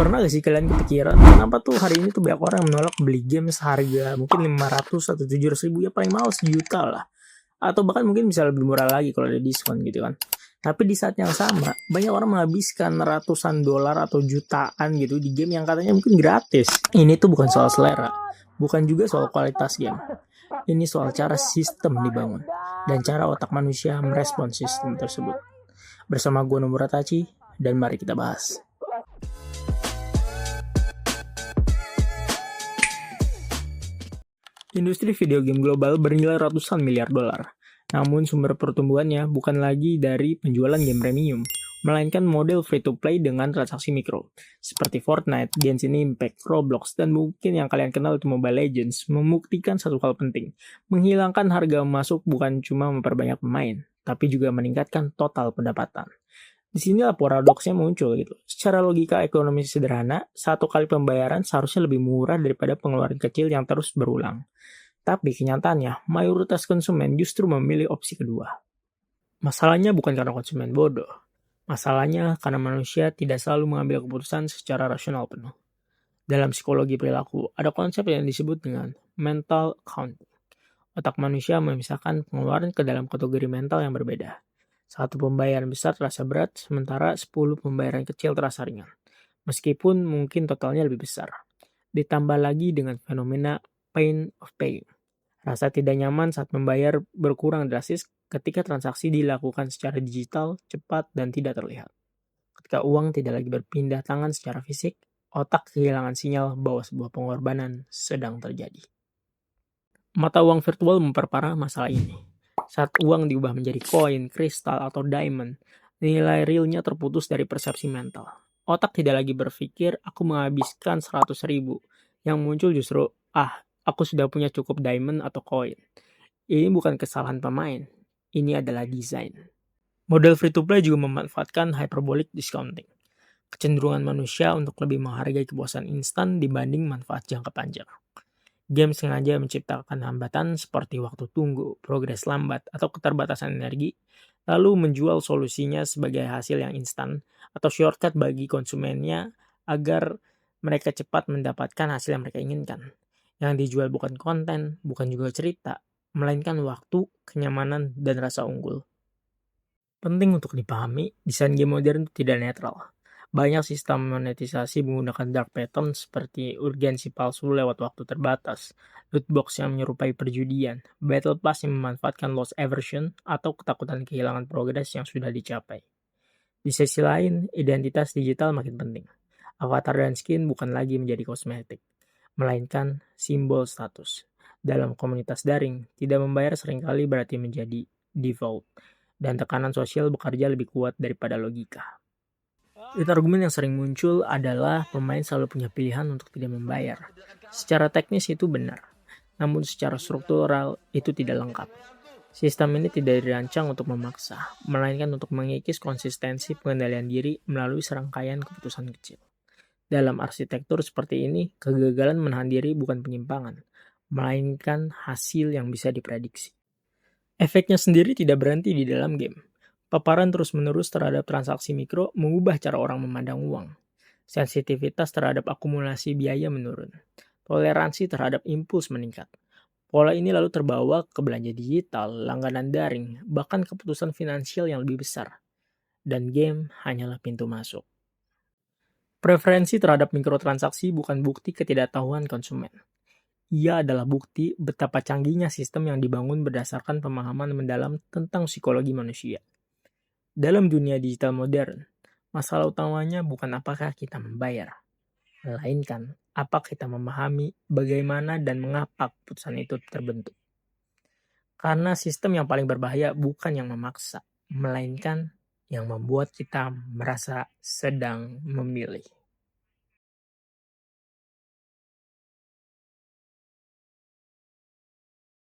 Pernah gak sih kalian kepikiran kenapa tuh hari ini tuh banyak orang yang menolak beli game seharga mungkin 500 atau 700 ribu, ya paling mahal sejuta lah. Atau bahkan mungkin bisa lebih murah lagi kalau ada diskon gitu kan. Tapi di saat yang sama, banyak orang menghabiskan ratusan dolar atau jutaan gitu di game yang katanya mungkin gratis. Ini tuh bukan soal selera, bukan juga soal kualitas game. Ini soal cara sistem dibangun dan cara otak manusia merespon sistem tersebut. Bersama gue Nomura Tachi, dan mari kita bahas. Industri video game global bernilai ratusan miliar dolar. Namun sumber pertumbuhannya bukan lagi dari penjualan game premium, melainkan model free-to-play dengan transaksi mikro. Seperti Fortnite, Genshin Impact, Roblox, dan mungkin yang kalian kenal itu Mobile Legends, membuktikan satu hal penting. Menghilangkan harga masuk bukan cuma memperbanyak pemain, tapi juga meningkatkan total pendapatan. Di sinilah paradoksnya muncul gitu. Secara logika ekonomi sederhana, satu kali pembayaran seharusnya lebih murah daripada pengeluaran kecil yang terus berulang. Tapi kenyataannya, mayoritas konsumen justru memilih opsi kedua. Masalahnya bukan karena konsumen bodoh. Masalahnya karena manusia tidak selalu mengambil keputusan secara rasional penuh. Dalam psikologi perilaku, ada konsep yang disebut dengan mental accounting. Otak manusia memisahkan pengeluaran ke dalam kategori mental yang berbeda. Satu pembayaran besar terasa berat, sementara 10 pembayaran kecil terasa ringan. Meskipun mungkin totalnya lebih besar. Ditambah lagi dengan fenomena pain of paying. Rasa tidak nyaman saat membayar berkurang drastis ketika transaksi dilakukan secara digital, cepat, dan tidak terlihat. Ketika uang tidak lagi berpindah tangan secara fisik, otak kehilangan sinyal bahwa sebuah pengorbanan sedang terjadi. Mata uang virtual memperparah masalah ini. Saat uang diubah menjadi koin, kristal, atau diamond, nilai realnya terputus dari persepsi mental. Otak tidak lagi berpikir, aku menghabiskan 100 ribu. Yang muncul justru, aku sudah punya cukup diamond atau koin. Ini bukan kesalahan pemain, ini adalah desain. Model free-to-play juga memanfaatkan hyperbolic discounting. Kecenderungan manusia untuk lebih menghargai kepuasan instan dibanding manfaat jangka panjang. Game sengaja menciptakan hambatan seperti waktu tunggu, progres lambat, atau keterbatasan energi, lalu menjual solusinya sebagai hasil yang instan atau shortcut bagi konsumennya agar mereka cepat mendapatkan hasil yang mereka inginkan. Yang dijual bukan konten, bukan juga cerita, melainkan waktu, kenyamanan, dan rasa unggul. Penting untuk dipahami, desain game modern tidak netral. Banyak sistem monetisasi menggunakan dark pattern seperti urgensi palsu lewat waktu terbatas, loot box yang menyerupai perjudian, battle pass yang memanfaatkan loss aversion, atau ketakutan kehilangan progres yang sudah dicapai. Di sisi lain, identitas digital makin penting. Avatar dan skin bukan lagi menjadi kosmetik, melainkan simbol status. Dalam komunitas daring, tidak membayar seringkali berarti menjadi default, dan tekanan sosial bekerja lebih kuat daripada logika. Dan argumen yang sering muncul adalah pemain selalu punya pilihan untuk tidak membayar. Secara teknis itu benar, namun secara struktural itu tidak lengkap. Sistem ini tidak dirancang untuk memaksa, melainkan untuk mengikis konsistensi pengendalian diri melalui serangkaian keputusan kecil. Dalam arsitektur seperti ini, kegagalan menahan diri bukan penyimpangan, melainkan hasil yang bisa diprediksi. Efeknya sendiri tidak berhenti di dalam game. Paparan terus-menerus terhadap transaksi mikro mengubah cara orang memandang uang. Sensitivitas terhadap akumulasi biaya menurun. Toleransi terhadap impuls meningkat. Pola ini lalu terbawa ke belanja digital, langganan daring, bahkan keputusan finansial yang lebih besar. Dan game hanyalah pintu masuk. Preferensi terhadap mikrotransaksi bukan bukti ketidaktahuan konsumen. Ia adalah bukti betapa canggihnya sistem yang dibangun berdasarkan pemahaman mendalam tentang psikologi manusia. Dalam dunia digital modern, masalah utamanya bukan apakah kita membayar, melainkan apa kita memahami bagaimana dan mengapa keputusan itu terbentuk. Karena sistem yang paling berbahaya bukan yang memaksa, melainkan yang membuat kita merasa sedang memilih.